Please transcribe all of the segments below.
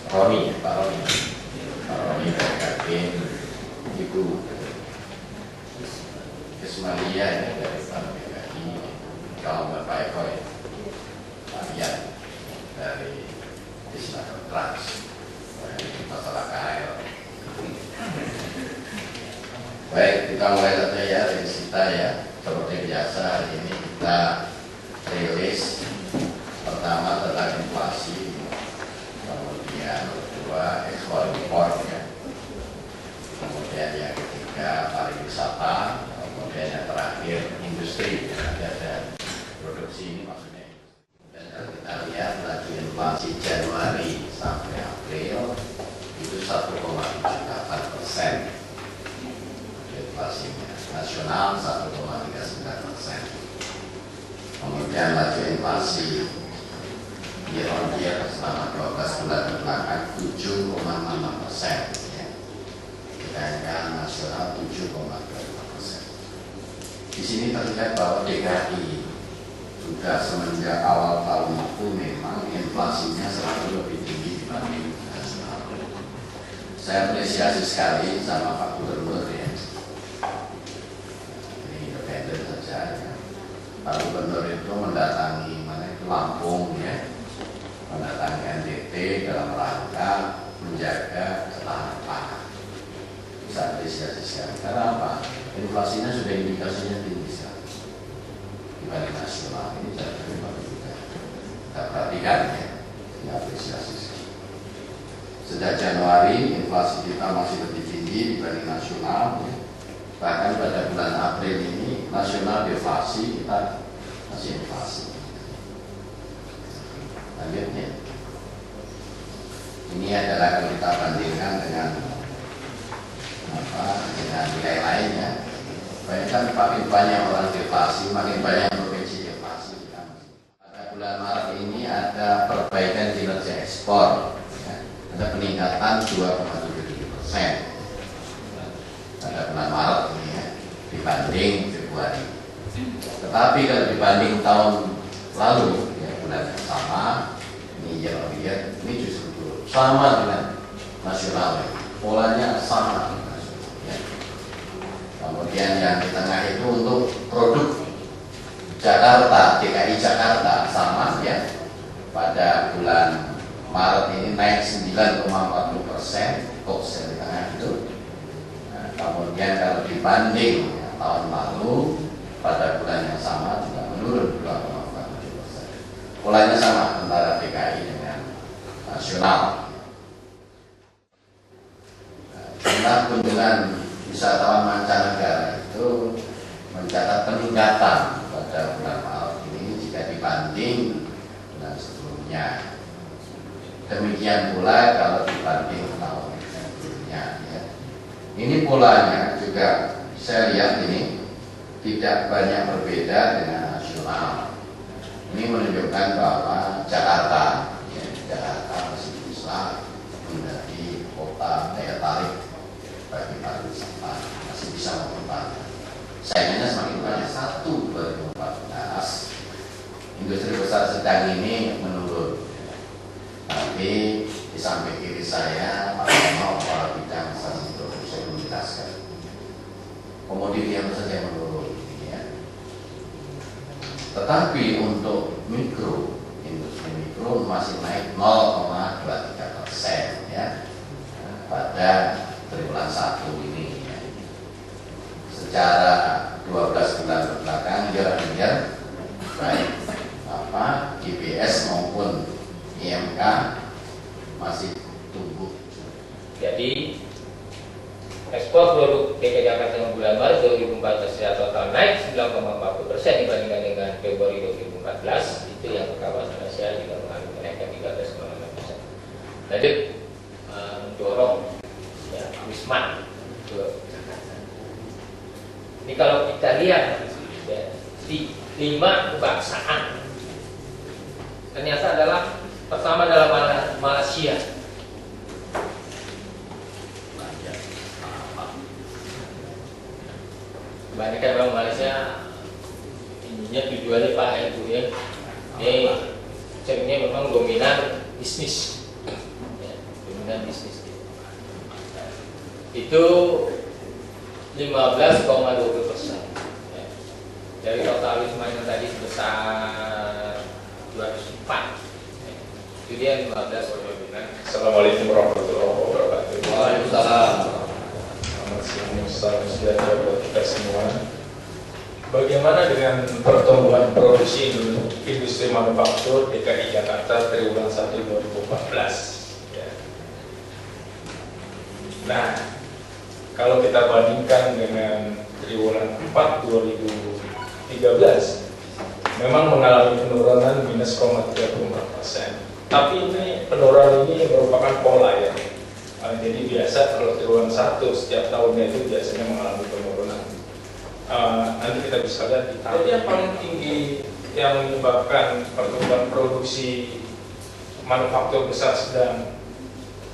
Roni, Pak Roni, Pak Roni dari Kadin, Ibu Ismalia ya, dari Bank BKI, kawan Bapak Eko ya, Pak Ian dari Islam Trans, dari masalah KL. Baik, kita mulai saja ya, rilis kita ya. Seperti biasa hari ini kita rilis pertama tentang inflasi, kemudian kedua ekspor impor ya, kemudian yang ketiga pariwisata, kemudian yang terakhir industri ya, ada produksi ini maksudnya. Dan kalau kita lihat laju inflasi Januari sampai April itu 1,78%. Inflasinya nasional 1,39%. Kemudian laju inflasi year on year selama 12 bulan belakang 7,6%, ya. Sedangkan nasional 7,25%. Di sini terlihat bahwa DKI sudah semenjak awal tahun itu memang inflasinya selalu lebih tinggi dibanding nasional. Saya apresiasi sekali sama Pak Gubernur ya. Pak Gubernur itu mendatangi Lampung ya, mendatangi NTT dalam rangka menjaga ketahanan pangan. Bisa apresiasi sekali. Karena apa? Inflasinya sudah indikasinya tinggi sekali dibanding nasional. Ini saya terima juga. Kita perhatikan ya, ini apresiasi sekali. Sejak Januari inflasi kita masih lebih tinggi dibanding nasional. Ya. Bahkan pada bulan April ini nasional deflasi, kita masih inflasi. Lanjutnya, ini adalah kalau kita bandingkan dengan nilai lainnya. Kan makin banyak orang deflasi, makin banyak provinsi deflasi. Pada bulan Maret ini ada perbaikan kinerja ekspor, ya. Ada peningkatan 2,77%. Pada bulan Maret ini ya, dibanding Februari. Tetapi kalau dibanding tahun lalu ya, bulan yang sama ini year on year, ini justru sama dengan nasional ya. Polanya sama dengan nasional ya. Kemudian yang di tengah itu untuk produk Jakarta, DKI Jakarta sama ya, pada bulan Maret ini naik 9,40%, kos yang di tengah itu. Kemudian kalau dibanding ya, tahun lalu pada bulan yang sama juga menurun 2,47%. Polanya sama antara DKI dengan nasional. Jumlah kunjungan wisatawan mancanegara itu mencatat peningkatan pada bulan Maret ini jika dibanding bulan sebelumnya. Demikian pula kalau dibanding tahun sebelumnya. Ya. Ini polanya juga saya lihat ini tidak banyak berbeda dengan nasional. Ini menunjukkan bahwa Jakarta masih bisa menjadi kota daya tarik bagi pariwisata, masih bisa mengembangkan. Saingannya semakin banyak. 2014 industri besar sedang ini menurun. Nanti di samping kiri saya Pak Tono kepala bidang stasiun produksi menjelaskan komoditi yang saja menurun ya. Tetapi untuk mikro, industri mikro masih naik 0,23% ya pada triwulan 1 ini ya. Secara 12 bulan belakang year-on-year baik IPS maupun IMK masih tumbuh. Jadi ekspor produk DKI Jakarta yang bulan Maret 2014 secara total naik 9,40% dibandingkan dengan Februari 2014. Itu yang kawan Indonesia juga mengalami kenaikan 13,6%. Lanjut mendorong ya, Wisman ke Jakarta. Ini kalau kita lihat ya, di 5 kebangsaan ternyata adalah pertama adalah Malaysia. Kebanyakan orang Malaysia ininya tujuannya Pak itu ya. Ini cerminnya memang dominan bisnis. Ya. dengan bisnis kita. Itu 15,20%. Ya. Dari total wisma yang tadi sebesar 204. Ya. Itu dia 15,20%. Assalamualaikum warahmatullahi wabarakatuh. Waalaikumsalam. Selamat siang, salam sejahtera buat kita semua. Bagaimana dengan pertumbuhan produksi industri manufaktur DKI Jakarta triwulan 1 2014? Ya. Nah, kalau kita bandingkan dengan triwulan 4 2013, memang mengalami penurunan minus 0,34%. Tapi ini penurunan ini merupakan pola ya. Jadi biasa kalau triwulan 1 setiap tahunnya itu biasanya mengalami penurunan. Nanti kita bisa lihat. Jadi yang paling tinggi yang menyebabkan pertumbuhan produksi manufaktur besar sedang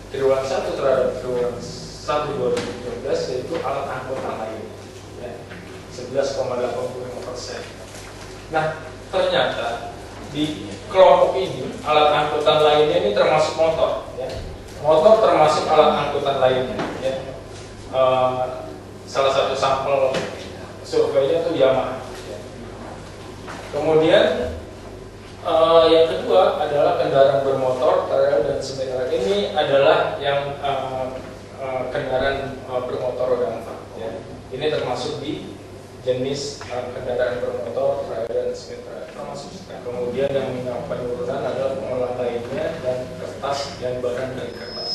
triwulan 1 terhadap triwulan 1 2013 yaitu alat angkutan lain, ya, 11,85%. Nah, ternyata di kelompok ini alat angkutan lainnya ini termasuk motor, ya. Motor termasuk alat angkutan lainnya, ya. Salah satu sampel surveinya itu Yamaha. Ya. Kemudian yang kedua adalah kendaraan bermotor, trail dan semi-trail. Ini adalah yang kendaraan bermotor roda 4. Ya. Ini termasuk di jenis kendaraan bermotor, trail dan semi-trail. Kemudian yang mengalami penurunan adalah pengolahan lainnya dan kertas dan barang dari kertas.